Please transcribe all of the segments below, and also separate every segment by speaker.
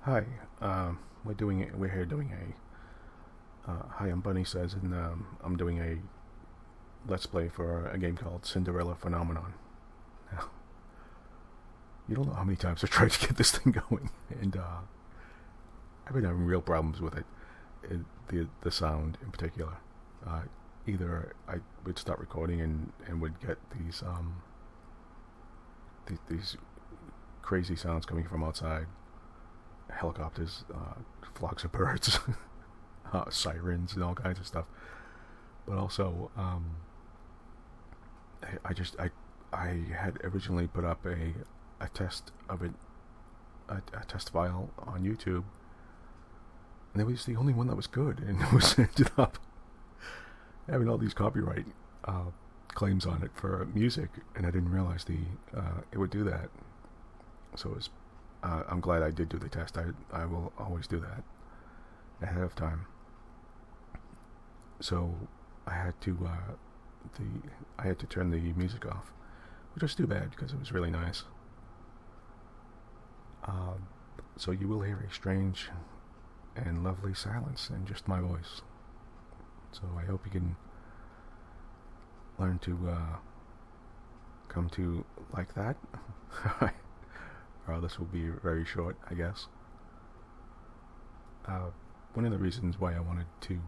Speaker 1: Hi, we're here doing hi, I'm Bunny Says, and I'm doing a Let's Play for a game called Cinderella Phenomenon. Now, you don't know how many times I've tried to get this thing going, and I've been having real problems with the sound in particular. Uh, Either I would start recording and would get these crazy sounds coming from outside, helicopters, flocks of birds, sirens, and all kinds of stuff. But also, I had originally put up a test of it, a test file on YouTube, and it was the only one that was good, and it was ended up having all these copyright claims on it for music, and I didn't realize it would do that. So it was, I'm glad I did do the test. I will always do that ahead of time. So I had to turn the music off, which was too bad because it was really nice. So you will hear a strange and lovely silence and just my voice. So I hope you can learn to come to like that. Or this will be very short, I guess. One of the reasons why I wanted to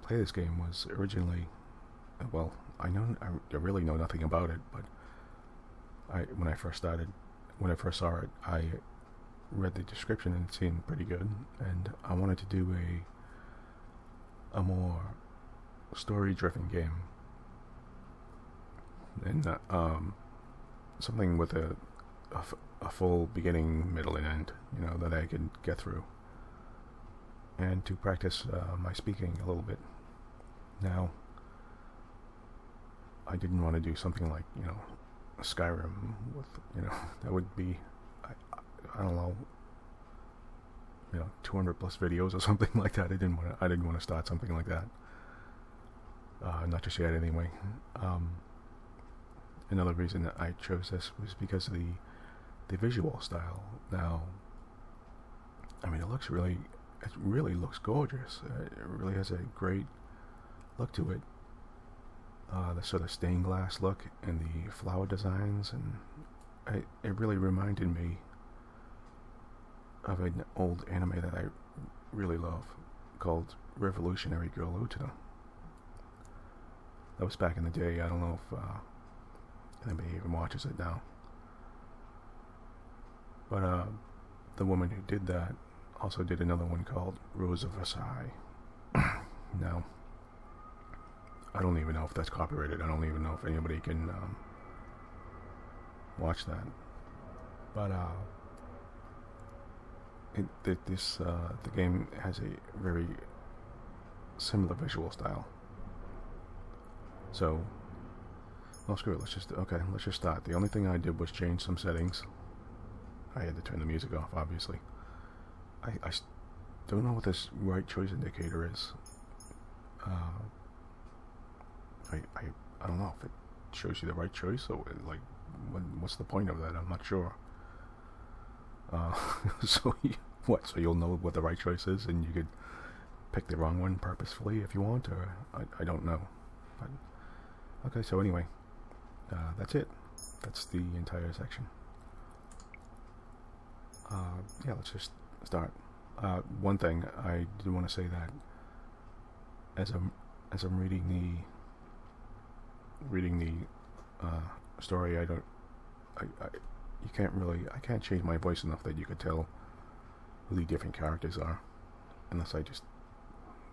Speaker 1: play this game was originally, well, I really know nothing about it, but when I first saw it, I read the description and it seemed pretty good, and I wanted to do a more story-driven game, and something with a full beginning, middle, and end, that I could get through, and to practice my speaking a little bit. Now, I didn't want to do something like, Skyrim with, that would be, I don't know, 200 plus videos or something like that. I didn't want to start something like that. Not just yet, anyway. Another reason that I chose this was because of the visual style. Now, I mean, it really looks gorgeous. It really has a great look to it. The sort of stained glass look and the flower designs, and it really reminded me of an old anime that I really love called Revolutionary Girl Utena. That was back in the day. I don't know if anybody even watches it now. But the woman who did that also did another one called Rose of Versailles. Now, I don't even know if that's copyrighted. I don't even know if anybody can watch that. But the game has a very similar visual style. So, well, screw it. Let's just start. The only thing I did was change some settings. I had to turn the music off, obviously. I don't know what this right choice indicator is. I don't know if it shows you the right choice, or like, what's the point of that? I'm not sure. So you'll know what the right choice is, and you could pick the wrong one purposefully if you want, or I don't know. But okay, so anyway, that's it. That's the entire section. Yeah, let's just start. One thing I did want to say, that as I'm reading the story, I can't change my voice enough that you could tell who the different characters are, unless I just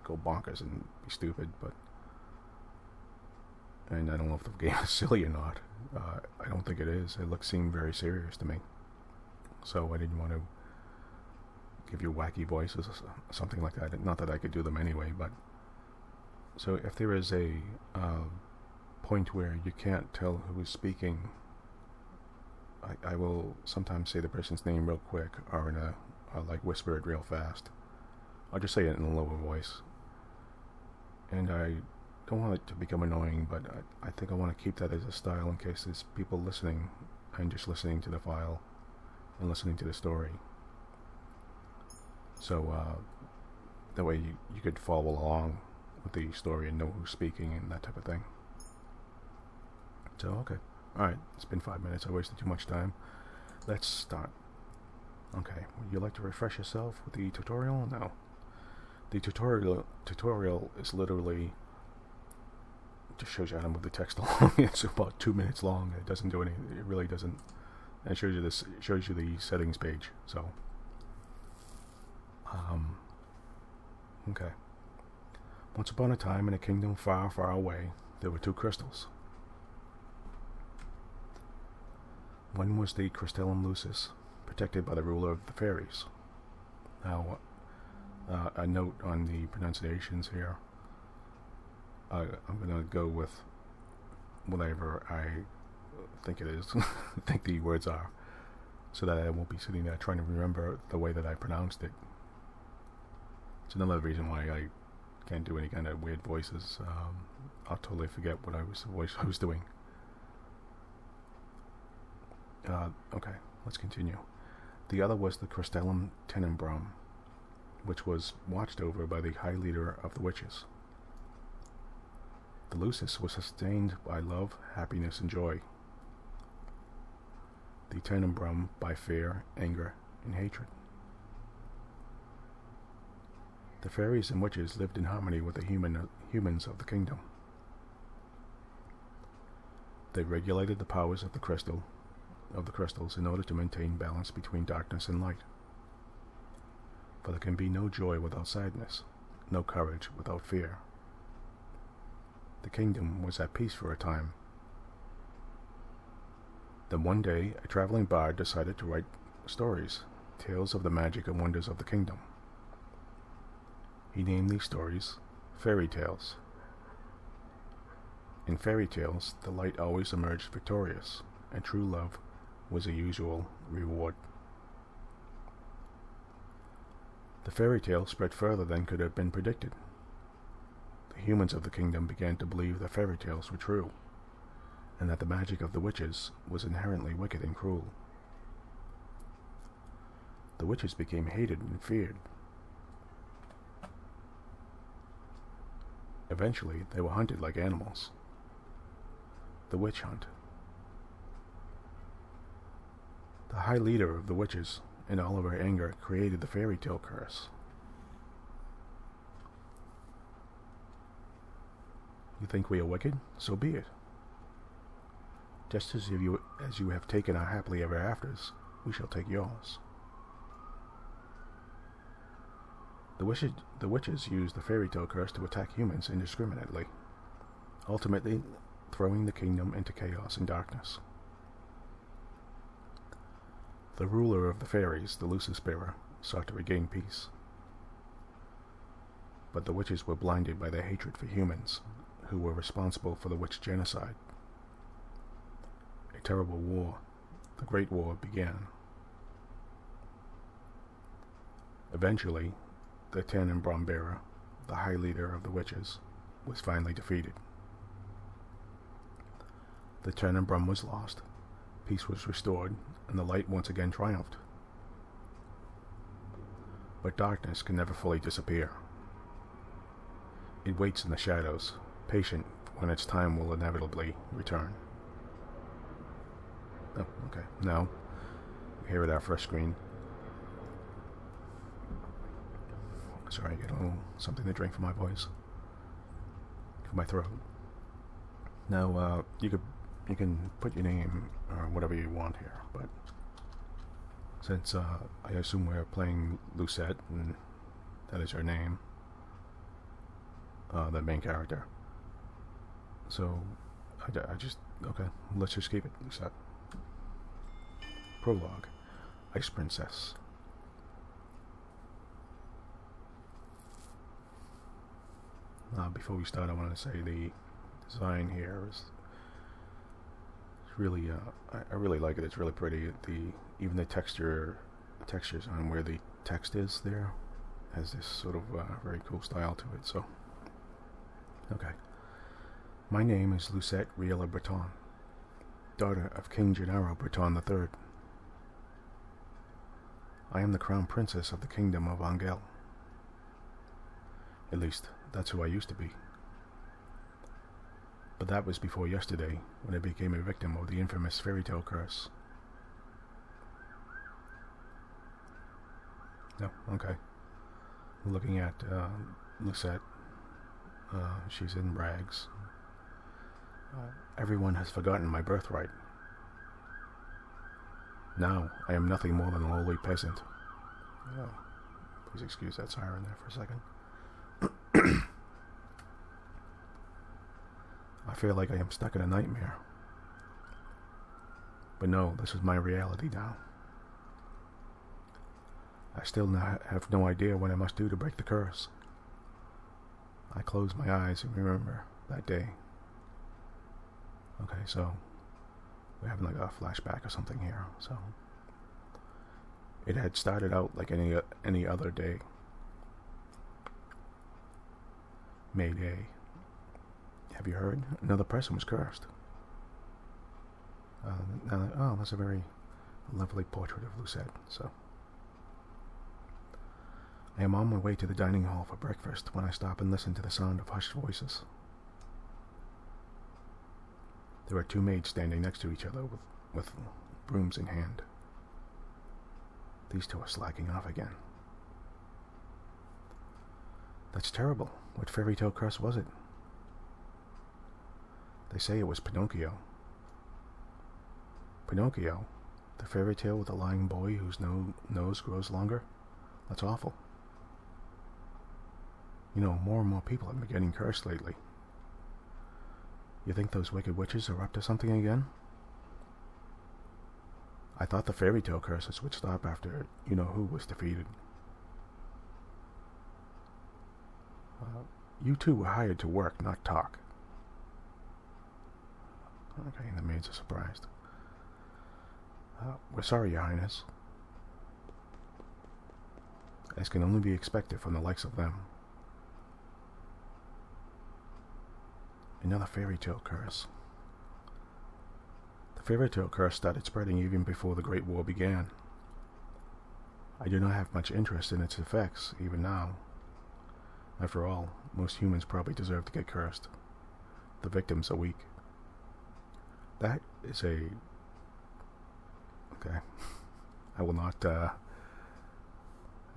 Speaker 1: go bonkers and be stupid. And I don't know if the game is silly or not. I don't think it is. It seemed very serious to me, so I didn't want to give you wacky voices or something like that. Not that I could do them anyway, but so if there is a point where you can't tell who is speaking, I will sometimes say the person's name real quick, or like whisper it real fast. I'll just say it in a lower voice, and I don't want it to become annoying, but I think I want to keep that as a style in case there's people listening and just listening to the file and listening to the story. So that way you could follow along with the story and know who's speaking and that type of thing. So, okay. Alright, it's been 5 minutes. I wasted too much time. Let's start. Okay, would you like to refresh yourself with the tutorial? No. The tutorial is literally just shows you how to move the text along. It's about 2 minutes long. It doesn't do anything. It really doesn't. And it shows you this. It shows you the settings page. So, okay. Once upon a time, in a kingdom far, far away, there were two crystals. One was the Crystallum Lucis, protected by the ruler of the fairies. Now, a note on the pronunciations here. I'm going to go with whatever I think it is, think the words are, so that I won't be sitting there trying to remember the way that I pronounced it. It's another reason why I can't do any kind of weird voices. I'll totally forget what I was doing. Okay, let's continue. The other was the Crystallum Tenebrarum, which was watched over by the High Leader of the Witches. The Lucis was sustained by love, happiness, and joy. The Tenebrarum by fear, anger, and hatred. The fairies and witches lived in harmony with the humans of the kingdom. They regulated the powers of the crystals in order to maintain balance between darkness and light. For there can be no joy without sadness, no courage without fear. The kingdom was at peace for a time. Then one day, a traveling bard decided to write stories, tales of the magic and wonders of the kingdom. He named these stories fairy tales. In fairy tales, the light always emerged victorious, and true love was a usual reward. The fairy tale spread further than could have been predicted. The humans of the kingdom began to believe that fairy tales were true, and that the magic of the witches was inherently wicked and cruel. The witches became hated and feared. Eventually, they were hunted like animals. The witch hunt. The High Leader of the Witches, in all of her anger, created the fairy tale curse. You think we are wicked? So be it. Just as you have taken our happily ever afters, we shall take yours. The witches used the fairy tale curse to attack humans indiscriminately, ultimately throwing the kingdom into chaos and darkness. The ruler of the fairies, the Lucis bearer, sought to regain peace. But the witches were blinded by their hatred for humans, who were responsible for the witch genocide. A terrible war, the Great War, began. Eventually, the Tenebrarum bearer, the High Leader of the Witches, was finally defeated. The Tenebrarum was lost, peace was restored, and the light once again triumphed. But darkness can never fully disappear. It waits in the shadows, patient when its time will inevitably return. Oh, okay. Now, here at our first screen. Sorry, I get a little something to drink for my voice, for my throat. Now, you can put your name or whatever you want here, but since I assume we're playing Lucette, and that is her name, the main character. So, I just, okay, let's just keep it Lucette. Prologue. Ice Princess. Before we start, I want to say the design here is really, I really like it. It's really pretty. Even the textures on where the text is there has this sort of very cool style to it. So, okay. My name is Lucette Riella Breton, daughter of King Gennaro Breton III. I am the crown princess of the kingdom of Angel. At least, that's who I used to be. But that was before yesterday, when I became a victim of the infamous fairy tale curse. No, okay. Looking at Lucette. She's in rags. Everyone has forgotten my birthright. Now, I am nothing more than a lowly peasant. Oh, please excuse that siren there for a second. I feel like I am stuck in a nightmare. But no, this is my reality now. I still have no idea what I must do to break the curse. I close my eyes and remember that day. Okay, so we're having like a flashback or something here. So it had started out like any other day. May Day. Have you heard? Another person was cursed. Oh, that's a very lovely portrait of Lucette. So I am on my way to the dining hall for breakfast when I stop and listen to the sound of hushed voices. There are two maids standing next to each other with brooms in hand. These two are slacking off again. That's terrible. What fairy tale curse was it? They say it was Pinocchio. Pinocchio? The fairy tale with the lying boy whose nose grows longer? That's awful. You know, more and more people have been getting cursed lately. You think those wicked witches are up to something again? I thought the fairy tale curses would stop after you-know-who was defeated. You two were hired to work, not talk. Okay, the maids are surprised. We're sorry, Your Highness. As can only be expected from the likes of them. Another fairy tale curse. The fairy tale curse started spreading even before the Great War began. I do not have much interest in its effects, even now. After all, most humans probably deserve to get cursed. The victims are weak. That is a... Okay. I will not, That's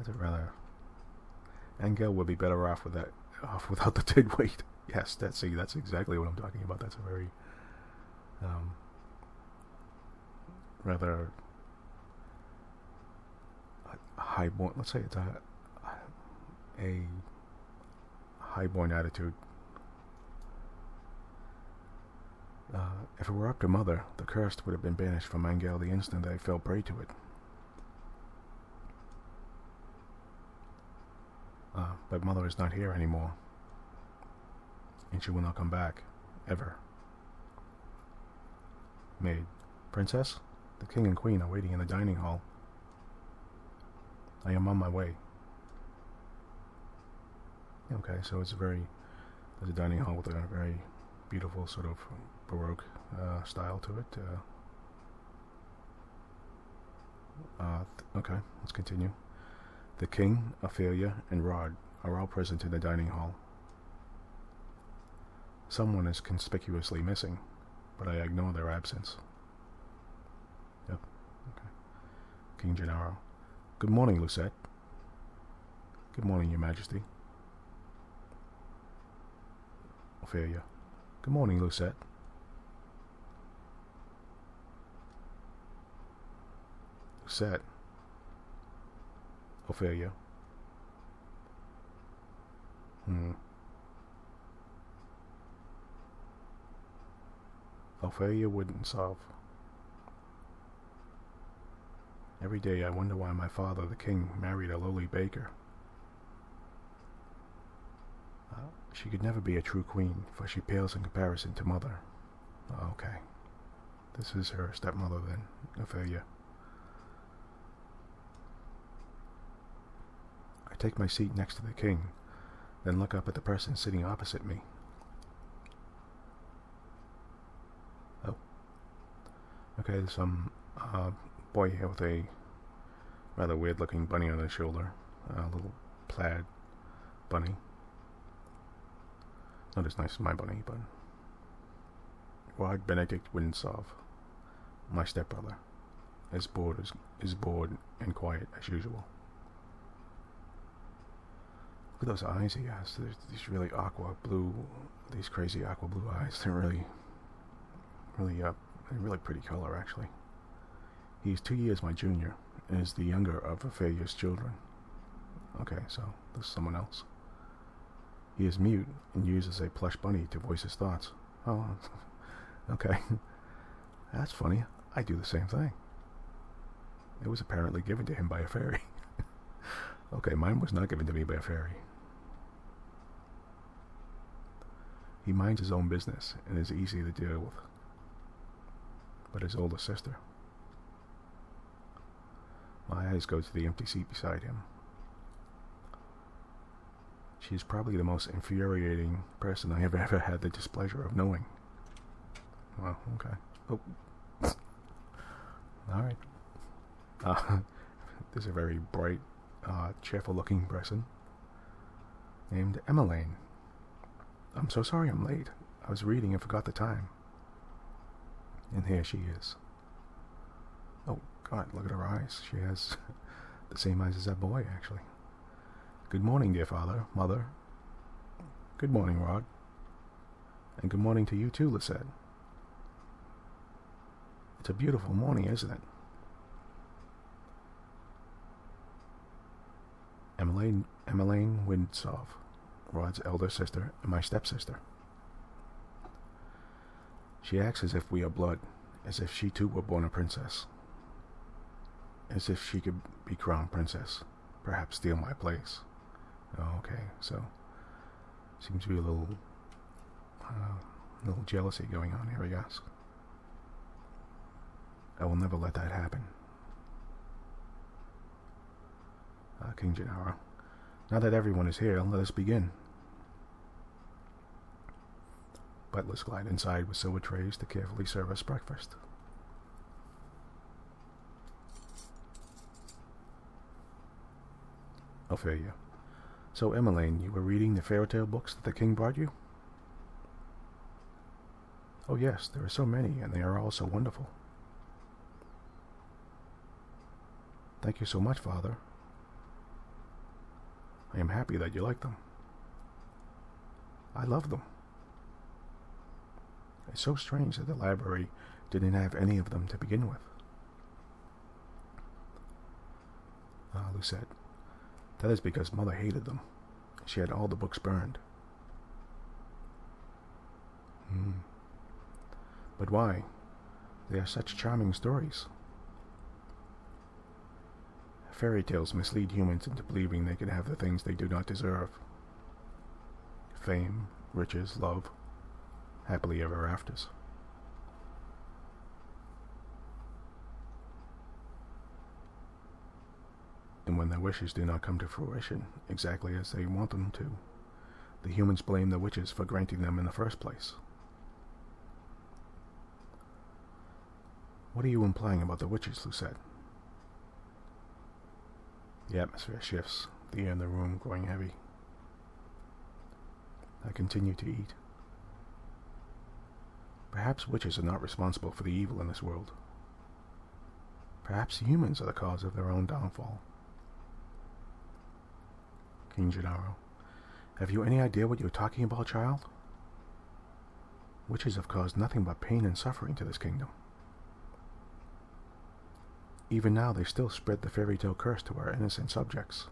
Speaker 1: a rather... Angel would be better off with that, without the dead weight. Yes, that's exactly what I'm talking about. That's a very, rather highborn. Let's say it's a highborn attitude. If it were up to Mother, the curse would have been banished from Angel the instant I fell prey to it. But Mother is not here anymore. And she will not come back. Ever. Maid. Princess? The king and queen are waiting in the dining hall. I am on my way. Okay, so it's there's a dining hall with a very beautiful sort of Baroque style to it. Okay, let's continue. The king, Ophelia, and Rod are all present in the dining hall. Someone is conspicuously missing, but I ignore their absence. Yep, okay. King Gennaro. Good morning, Lucette. Good morning, Your Majesty. Ophelia. Good morning, Lucette. Lucette. Ophelia. Ophelia wouldn't solve. Every day I wonder why my father, the king, married a lowly baker. She could never be a true queen, for she pales in comparison to Mother. Okay. This is her stepmother then, Ophelia. I take my seat next to the king, then look up at the person sitting opposite me. Oh. Okay, there's some boy here with a rather weird looking bunny on his shoulder, a little plaid bunny. Not as nice as my bunny, but Rod Benedict Winsov, my stepbrother, is bored and quiet as usual. Look at those eyes he has. There's these really these crazy aqua blue eyes. They're really pretty color, actually. He is 2 years my junior, and is the younger of Ophelia's children. Okay, so this is someone else. He is mute and uses a plush bunny to voice his thoughts. Oh, okay. That's funny. I do the same thing. It was apparently given to him by a fairy. Okay, mine was not given to me by a fairy. He minds his own business and is easy to deal with. But his older sister. My eyes go to the empty seat beside him. She is probably the most infuriating person I have ever had the displeasure of knowing. Well, okay. Oh. Alright. There's a very bright, cheerful-looking person named Emmeline. I'm so sorry I'm late. I was reading and forgot the time. And here she is. Oh, God, look at her eyes. She has the same eyes as that boy, actually. Good morning, dear father, mother. Good morning, Rod. And good morning to you too, Lucette. It's a beautiful morning, isn't it? Emmeline Winsov, Rod's elder sister and my stepsister. She acts as if we are blood, as if she too were born a princess. As if she could be crowned princess, perhaps steal my place. Oh, okay, so seems to be a little jealousy going on here, I guess. I will never let that happen. King Gennaro, now that everyone is here, let us begin. Butlers glide inside with silver trays to carefully serve us breakfast. Ophelia. So, Emmeline, you were reading the fairy tale books that the king brought you? Oh yes, there are so many, and they are all so wonderful. Thank you so much, Father. I am happy that you like them. I love them. It's so strange that the library didn't have any of them to begin with. Lucette. That is because Mother hated them. She had all the books burned. But why? They are such charming stories. Fairy tales mislead humans into believing they can have the things they do not deserve. Fame, riches, love, happily ever afters. And when their wishes do not come to fruition exactly as they want them to, the humans blame the witches for granting them in the first place. What are you implying about the witches, Lucette? The atmosphere shifts, the air in the room growing heavy. I continue to eat. Perhaps witches are not responsible for the evil in this world. Perhaps humans are the cause of their own downfall. King Gennaro, have you any idea what you're talking about, child? Witches have caused nothing but pain and suffering to this kingdom. Even now they still spread the fairy tale curse to our innocent subjects.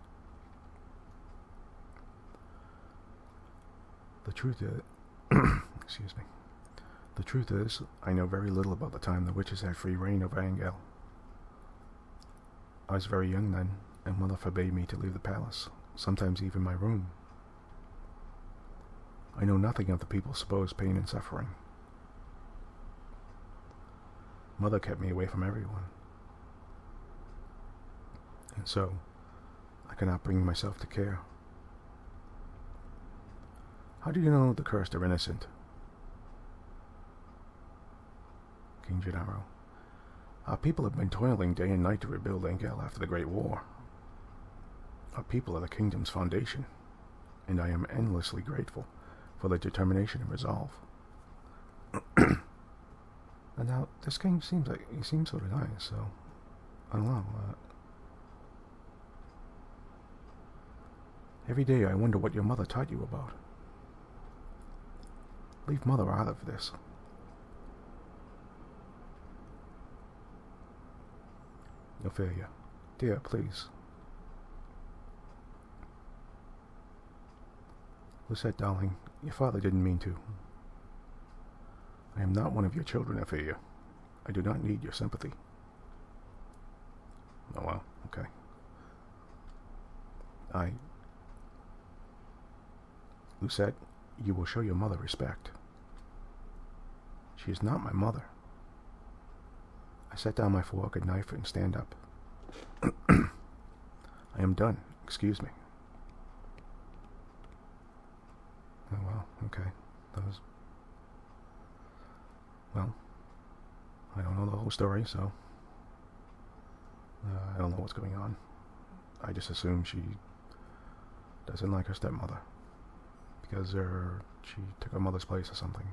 Speaker 1: The truth is, excuse me. The truth is, I know very little about the time the witches had free reign over Angel. I was very young then, and Mother forbade me to leave the palace, sometimes even my room. I know nothing of the people's supposed pain and suffering. Mother kept me away from everyone. And so, I cannot bring myself to care. How do you know the cursed are innocent? King Gennaro, Our people have been toiling day and night to rebuild Angel after the Great War. Our people are the kingdom's foundation, and I am endlessly grateful for their determination and resolve. And now, this king seems sort of nice, so I don't know. Every day I wonder what your mother taught you about. Leave mother out of this. Ophelia, dear, please. Lucette, darling, your father didn't mean to. I am not one of your children, Ophelia. I do not need your sympathy. Oh, well, okay. Lucette, you will show your mother respect. She is not my mother. I set down my fork and knife and stand up. I am done. Excuse me. Oh, well, okay. Well, I don't know the whole story, so I don't know what's going on. I just assume she doesn't like her stepmother because she took her mother's place or something.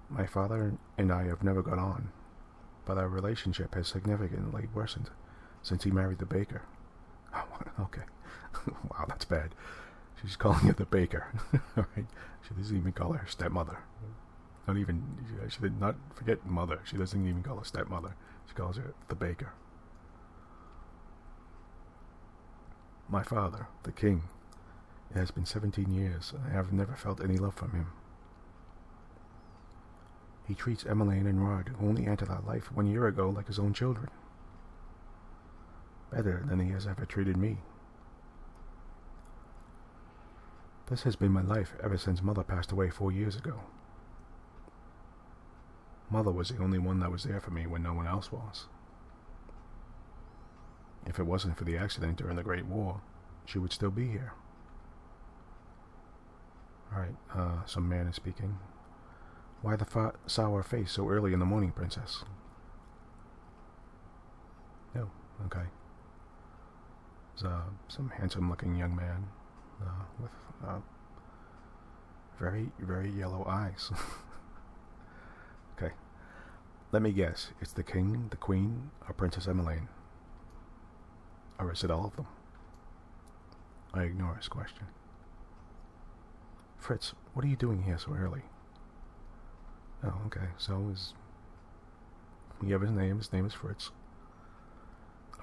Speaker 1: My father and I have never got on, but our relationship has significantly worsened since he married the baker. Oh, okay. Wow, that's bad. She's calling it the baker. All right. She doesn't even call her stepmother. She did not forget mother. She doesn't even call her stepmother. She calls her the baker. My father, the king, it has been 17 years, and I have never felt any love from him. He treats Emmeline and Rod, who only entered our life 1 year ago, like his own children. Better than he has ever treated me. This has been my life ever since Mother passed away 4 years ago. Mother was the only one that was there for me when no one else was. If it wasn't for the accident during the Great War, she would still be here. Alright, some man is speaking. Why the sour face so early in the morning, Princess? No, okay. There's some handsome-looking young man with very, very yellow eyes. Okay. Let me guess. It's the king, the queen, or Princess Emmeline? Or is it all of them? I ignore his question. Fritz, what are you doing here so early? Oh, okay. So we have his name. His name is Fritz.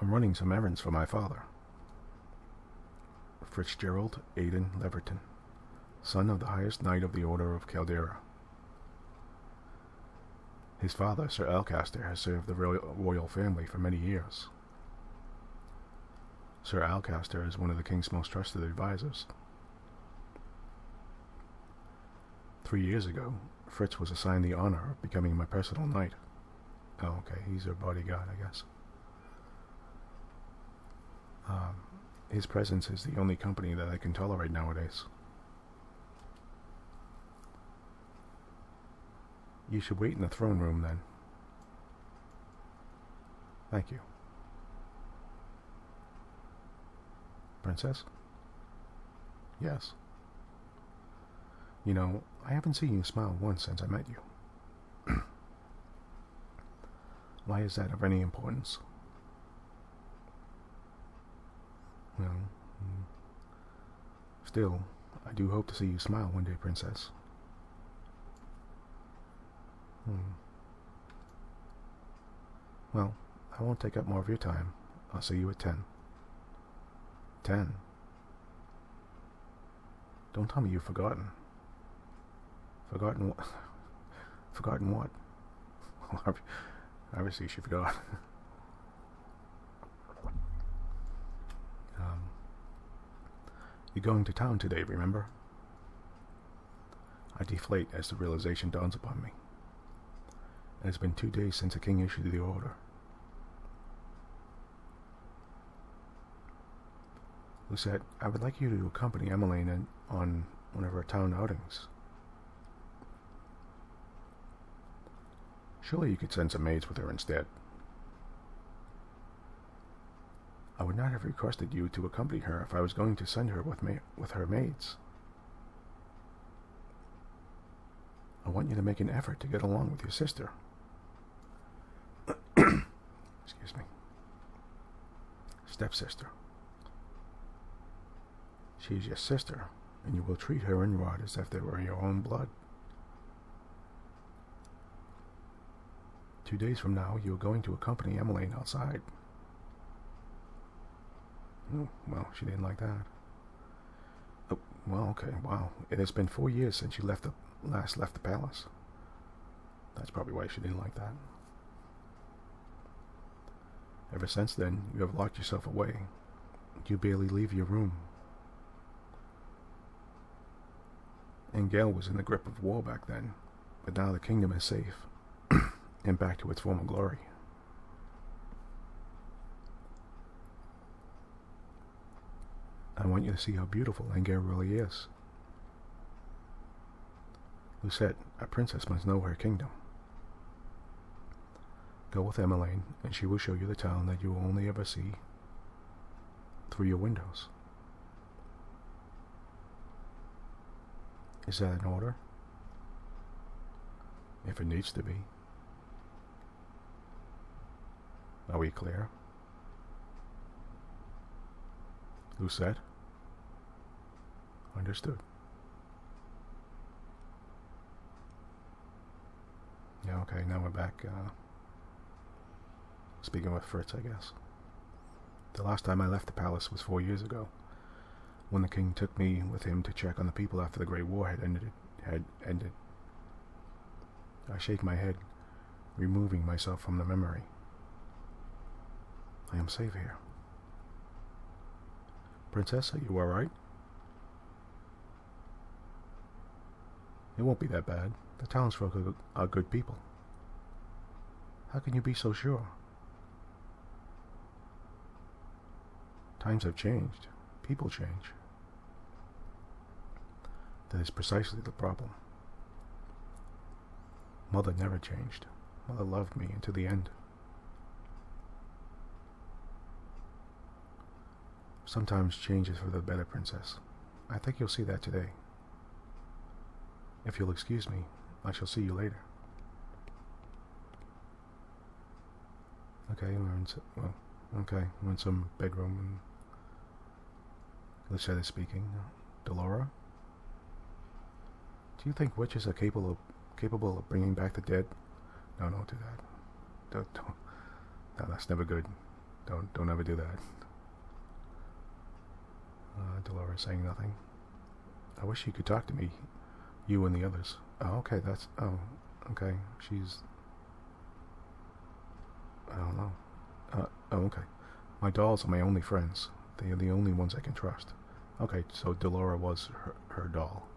Speaker 1: I'm running some errands for my father. Fitzgerald Aidan Leverton, son of the highest knight of the Order of Caldera. His father, Sir Alcaster, has served the royal family for many years. Sir Alcaster is one of the king's most trusted advisors. 3 years ago, Fritz was assigned the honor of becoming my personal knight. Oh, okay, he's her bodyguard, I guess. His presence is the only company that I can tolerate nowadays. You should wait in the throne room, then. Thank you. Princess? Yes. You know, I haven't seen you smile once since I met you. Why is that of any importance? Well, still, I do hope to see you smile one day, Princess. Well, I won't take up more of your time. I'll see you at 10. 10? Don't tell me you've forgotten. Forgotten what? Forgotten what? Well, obviously she forgot. You're going to town today, remember? I deflate as the realization dawns upon me. It has been 2 days since the king issued the order. Lucette, I would like you to accompany Emmeline on one of her town outings. Surely you could send some maids with her instead. I would not have requested you to accompany her if I was going to send her with her maids. I want you to make an effort to get along with your sister. Excuse me. Stepsister. She is your sister, and you will treat her and Rod as if they were your own blood. 2 days from now, you are going to accompany Emmeline outside. Oh, well, she didn't like that. Oh, well, okay, wow. It has been 4 years since you last left the palace. That's probably why she didn't like that. Ever since then, you have locked yourself away. You barely leave your room. And Gale was in the grip of war back then, but now the kingdom is safe, and back to its former glory. I want you to see how beautiful Gale really is. Lucette, a princess must know her kingdom. Go with Emmeline, and she will show you the town that you will only ever see through your windows. Is that an order? If it needs to be. Are we clear? Lucette? Understood. Yeah, okay, now we're back, speaking with Fritz, I guess. The last time I left the palace was 4 years ago, when the king took me with him to check on the people after the Great War had ended. I shake my head, removing myself from the memory. I am safe here. Princess, are you alright? It won't be that bad. The townsfolk are good people. How can you be so sure? Times have changed. People change. That is precisely the problem. Mother never changed. Mother loved me until the end. Sometimes change is for the better, Princess. I think you'll see that today. If you'll excuse me, I shall see you later. Okay, we're in some bedroom, and Lucette is speaking. Delora? Do you think witches are capable of bringing back the dead? No, don't do that. Don't. No, that's never good. Don't ever do that. Delora saying nothing. I wish you could talk to me, you and the others. Oh, okay, okay. I don't know. Okay. My dolls are my only friends. They are the only ones I can trust. Okay, so Delora was her doll.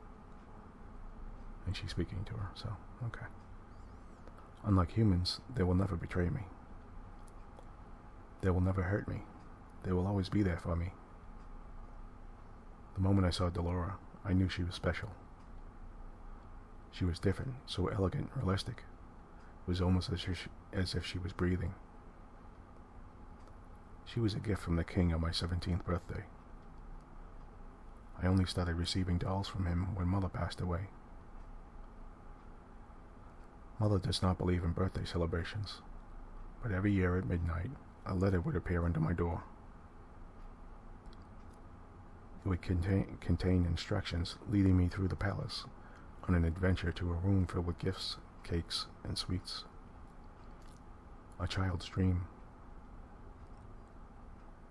Speaker 1: And she's speaking to her, so, okay. Unlike humans, they will never betray me. They will never hurt me. They will always be there for me. The moment I saw Delora, I knew she was special. She was different, so elegant, realistic. It was almost as if she was breathing. She was a gift from the king on my 17th birthday. I only started receiving dolls from him when Mother passed away. Mother does not believe in birthday celebrations, but every year at midnight, a letter would appear under my door. It would contain instructions leading me through the palace on an adventure to a room filled with gifts, cakes, and sweets. A child's dream.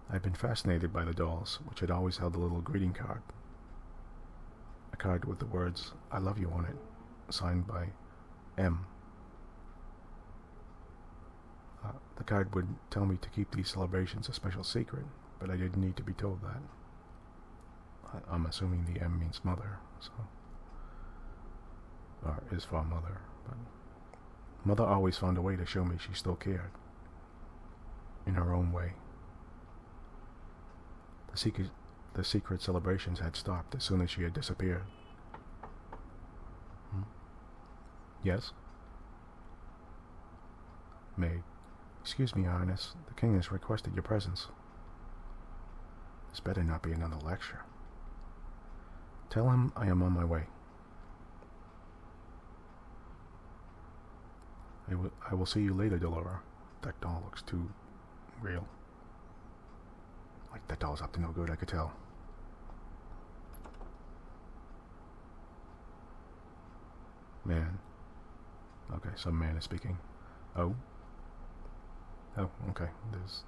Speaker 1: I've been fascinated by the dolls, which had always held a little greeting card. A card with the words, "I love you" on it, signed by M. The card would tell me to keep these celebrations a special secret, but I didn't need to be told that. I'm assuming the M means mother, so... or is for mother, but... Mother always found a way to show me she still cared. In her own way. The secret celebrations had stopped as soon as she had disappeared. Yes? Maid. Excuse me, Your Highness. The king has requested your presence. This better not be another lecture. Tell him I am on my way. I will see you later, Delora. That doll looks too real. Like that doll's up to no good, I could tell. Man. Okay, some man is speaking. Oh? Oh, okay. There's...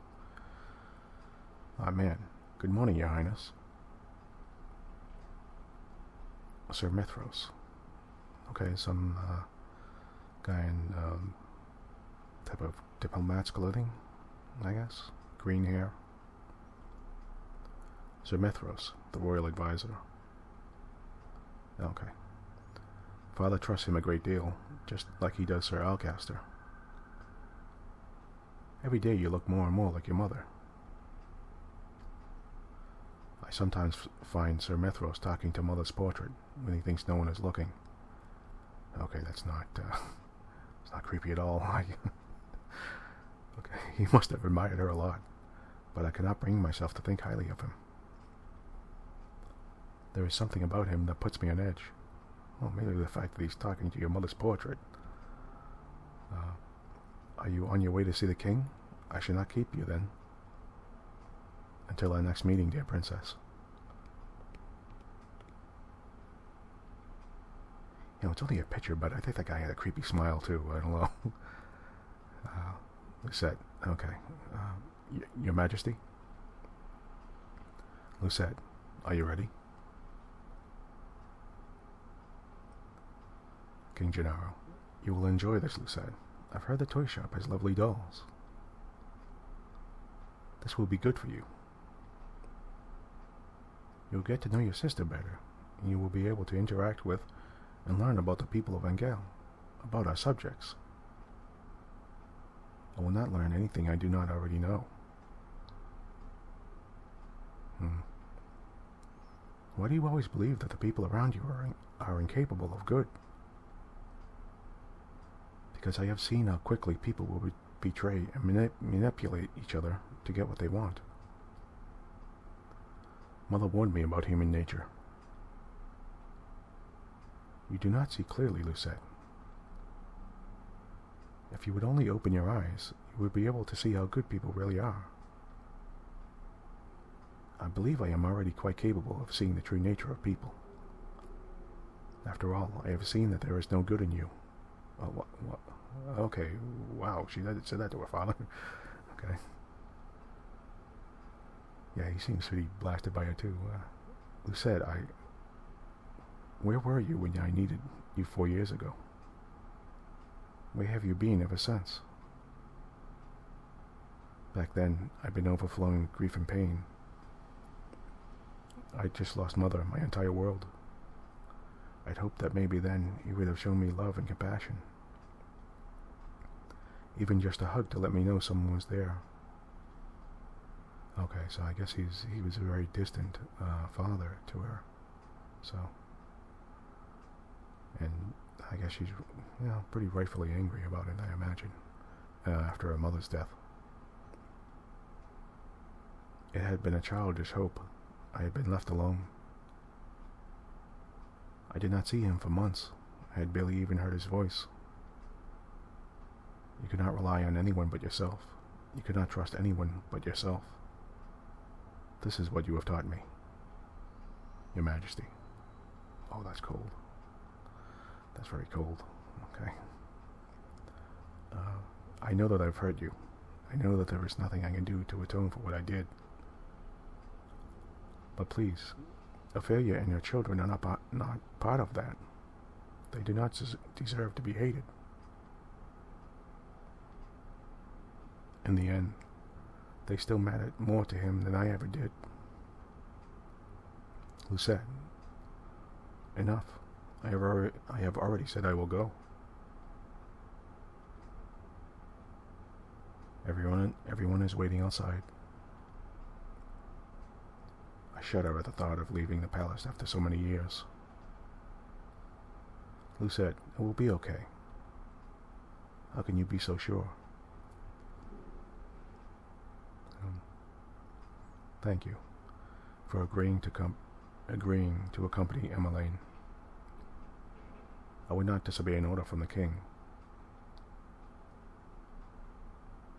Speaker 1: man. Good morning, Your Highness. Sir Mithros. Okay, some, guy in, type of diplomat's clothing, I guess. Green hair. Sir Mithros, the royal advisor. Okay. Father trusts him a great deal, just like he does Sir Alcaster. Every day you look more and more like your mother. I sometimes find Sir Mithros talking to Mother's portrait when he thinks no one is looking. Okay, that's not, it's not creepy at all. Okay, he must have admired her a lot, but I cannot bring myself to think highly of him. There is something about him that puts me on edge. Well, maybe the fact that he's talking to your mother's portrait. Are you on your way to see the king? I shall not keep you then. Until our next meeting, dear princess. You know, it's only a picture, but I think that guy had a creepy smile too. I don't know. Lucette, okay. Your Majesty? Lucette, are you ready? King Gennaro, you will enjoy this, Lucette. I've heard the toy shop has lovely dolls. This will be good for you. You'll get to know your sister better, and you will be able to interact with and learn about the people of Angel, about our subjects. I will not learn anything I do not already know. Why do you always believe that the people around you are incapable of good? Because I have seen how quickly people will betray and manipulate each other to get what they want. Mother warned me about human nature. You do not see clearly, Lucette. If you would only open your eyes, you would be able to see how good people really are. I believe I am already quite capable of seeing the true nature of people. After all, I have seen that there is no good in you. What? Okay, wow, she said that to her father. Okay. Yeah, he seems pretty blasted by it too. Lucette, where were you when I needed you 4 years ago? Where have you been ever since? Back then, I'd been overflowing with grief and pain. I'd just lost Mother, my entire world. I'd hoped that maybe then you would have shown me love and compassion. Even just a hug to let me know someone was there. Okay, so I guess he was a very distant father to her. So, and I guess she's, pretty rightfully angry about it, I imagine, after her mother's death. It had been a childish hope. I had been left alone. I did not see him for months. I had barely even heard his voice. You could not rely on anyone but yourself. You could not trust anyone but yourself. This is what you have taught me, Your Majesty. Oh, that's cold. That's very cold. Okay. I know that I've hurt you. I know that there is nothing I can do to atone for what I did. But please, Ophelia and your children are not part of that. They do not deserve to be hated. In the end, they still mattered more to him than I ever did. Lucette, enough. I have already said I will go. Everyone is waiting outside. I shudder at the thought of leaving the palace after so many years. Lucette, it will be okay. How can you be so sure? Thank you for agreeing to accompany Emmeline. I would not disobey an order from the king.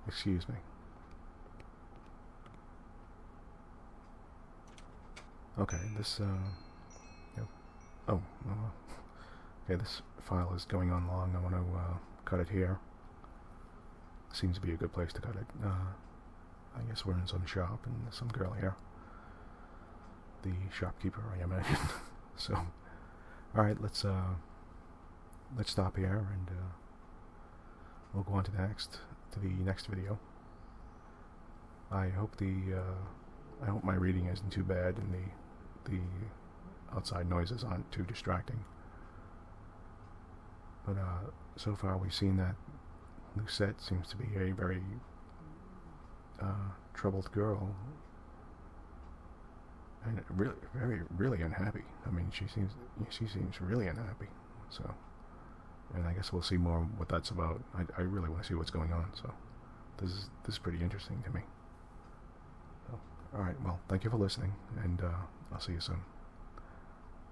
Speaker 1: Excuse me. Okay, this, yep. Oh, okay, this file is going on long. I want to, cut it here. Seems to be a good place to cut it. I guess we're in some shop, and there's some girl here. The shopkeeper, I imagine. So, alright, let's stop here, and, we'll go on to the next video. I hope my reading isn't too bad, and the outside noises aren't too distracting. But so far we've seen that Lucette seems to be a very troubled girl, and really unhappy. I mean, she seems really unhappy. So, and I guess we'll see more what that's about. I really want to see what's going on. So, this is pretty interesting to me. So, all right. Well, thank you for listening, and I'll see you soon.